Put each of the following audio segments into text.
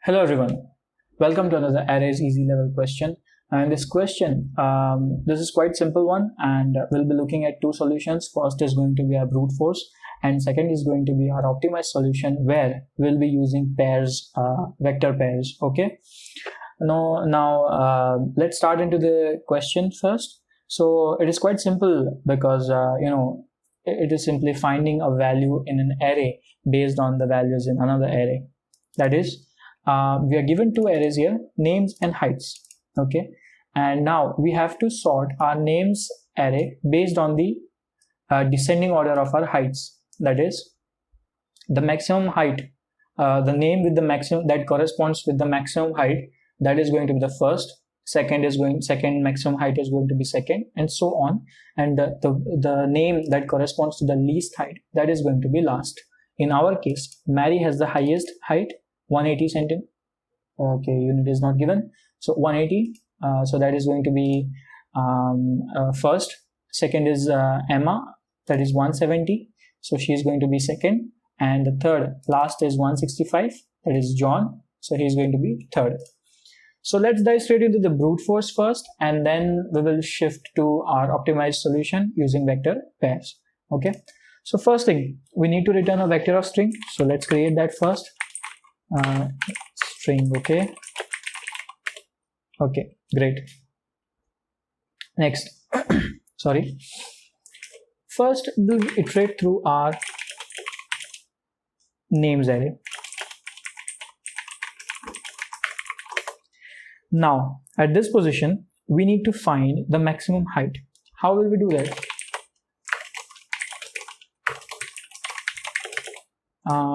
Hello everyone, welcome to another Arrays Easy Level question. And this question, this is quite simple one, and we'll be looking at two solutions. First is going to be our brute force, and second is going to be our optimized solution, where we'll be using pairs, vector pairs. Okay. Now let's start into the question first. So it is quite simple because it is simply finding a value in an array based on the values in another array. That is, we are given two arrays here, names and heights. Okay, and now we have to sort our names array based on the descending order of our heights. That is, the maximum height, the name with the maximum that corresponds with the maximum height, that is going to be the first. Second maximum height is going to be second, and so on. And the name that corresponds to the least height, that is going to be last. In our case, Mary has the highest height, 180 centimeters. Okay, unit is not given, so 180. So that is going to be first. Second is Emma, that is 170. So she is going to be second. And the third, last, is 165. That is John. So he is going to be third. So let's dive straight into the brute force first, and then we will shift to our optimized solution using vector pairs. Okay. So first thing, we need to return a vector of string. So let's create that first. String. Okay, great. Next, sorry, first we'll iterate through our names array. Now at this position we need to find the maximum height. How will we do that?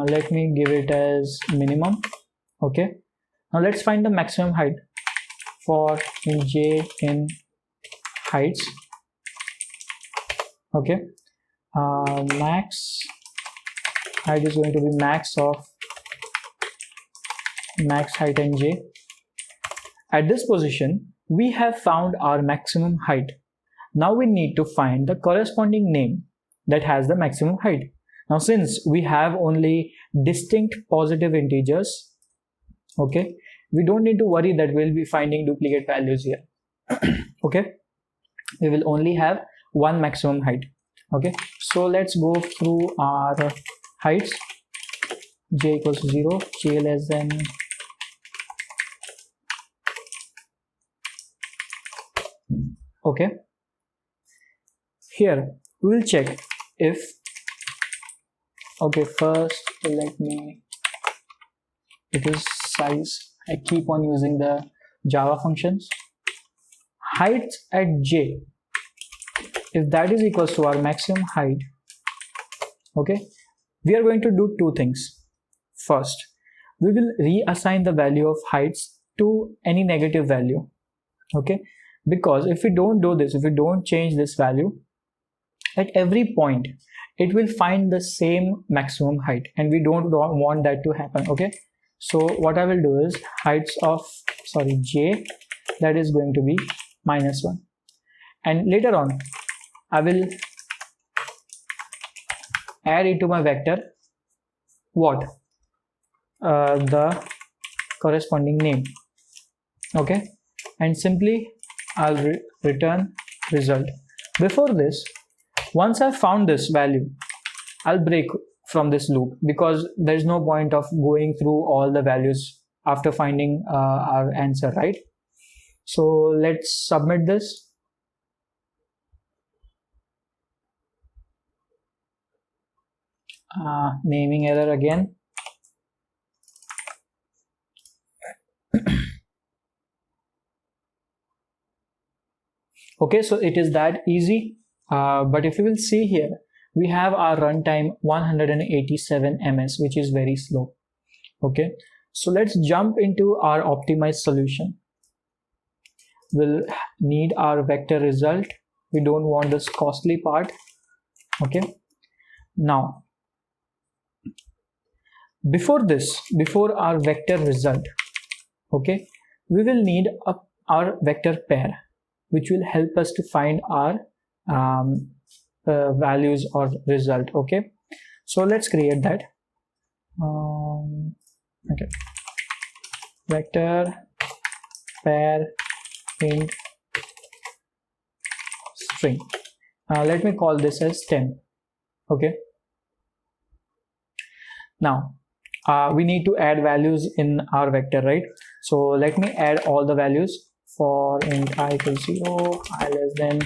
Let me give it as minimum. Okay, now let's find the maximum height for j in heights. Okay, max height is going to be max of max height in j. At this position we have found our maximum height. Now we need to find the corresponding name that has the maximum height. Now since we have only distinct positive integers, okay, we don't need to worry that we'll be finding duplicate values here. Okay, we will only have one maximum height. Okay, so let's go through our heights. J equals to 0, j less than okay. Here we will check if first let me, it is size. I keep on using the Java functions. Height at j, if that is equals to our maximum height, okay, we are going to do two things. First, we will reassign the value of heights to any negative value. Okay, because if we don't do this, if we don't change this value, at every point it will find the same maximum height, and we don't want that to happen. Okay, so what I will do is heights of j, that is going to be -1, and later on I will add into my vector what, the corresponding name. Okay, and simply I'll return result. Before this, once I've found this value, I'll break from this loop, because there's no point of going through all the values after finding our answer, right? So let's submit this. Naming error again. Okay, so it is that easy. But if you will see here, we have our runtime 187 ms, which is very slow. Okay, so let's jump into our optimized solution. We'll need our vector result. We don't want this costly part. Okay, now before our vector result, okay, we will need our vector pair, which will help us to find our values or result. Okay, so let's create that. Okay, vector pair int string. Let me call this as temp. Okay, now we need to add values in our vector, right? So let me add all the values. For int I equals 0, I less than,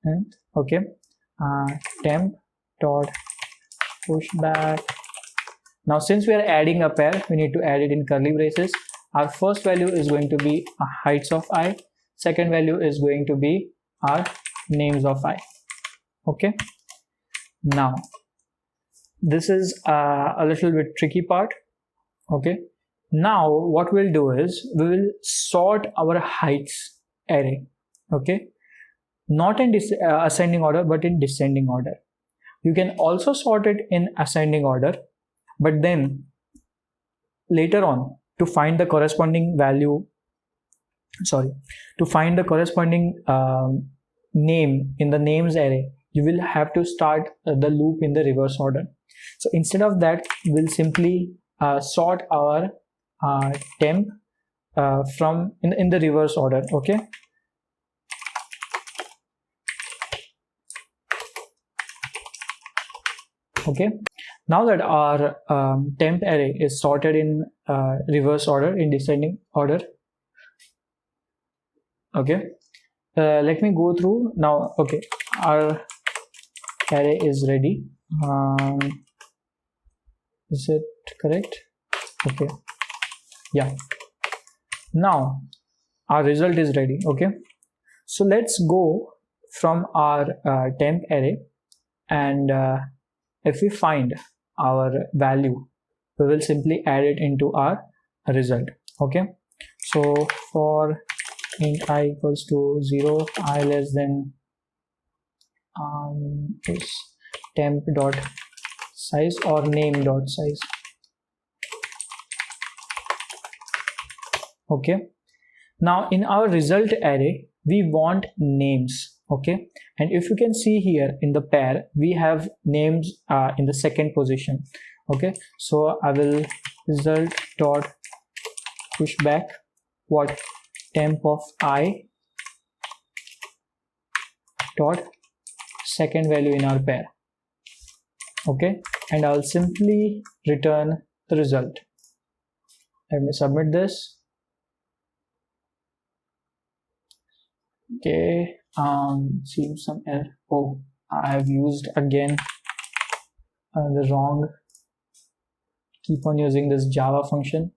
and okay, temp dot pushback. Now since we are adding a pair, we need to add it in curly braces. Our first value is going to be heights of I, second value is going to be our names of I. Okay, now this is a little bit tricky part. Okay, now what we'll do is we will sort our heights array. Okay, not in ascending order but in descending order. You can also sort it in ascending order, but then later on to find the corresponding value, to find the corresponding name in the names array, you will have to start the loop in the reverse order. So instead of that, we'll simply sort our temp from in the reverse order. Okay, okay, now that our temp array is sorted in reverse order, in descending order. Okay, let me go through now. Okay, our array is ready. Is it correct? Okay, yeah, now our result is ready. Okay, so let's go from our temp array, and if we find our value, we will simply add it into our result. Okay, so for int I equals to 0, I less than is temp dot size or name dot size. Okay, now in our result array we want names. Okay, and if you can see here in the pair, we have names in the second position. Okay, so I will result dot pushback what temp of I dot second value in our pair. Okay, and I'll simply return the result. Let me submit this. Okay, seems some error. Oh, I have used again the wrong. Keep on using this Java function.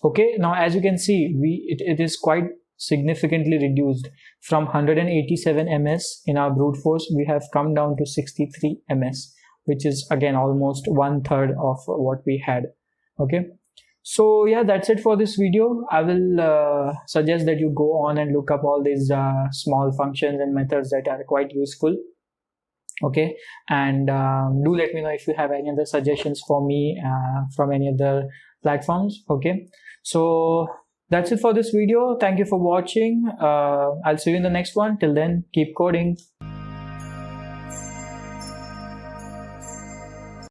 Okay, now as you can see, it is quite significantly reduced. From 187 ms in our brute force, we have come down to 63 ms, which is again almost 1/3 of what we had. Okay, so yeah, that's it for this video. I will suggest that you go on and look up all these small functions and methods that are quite useful. Okay, and do let me know if you have any other suggestions for me from any other platforms. Okay, so that's it for this video. Thank you for watching. I'll see you in the next one. Till then, keep coding.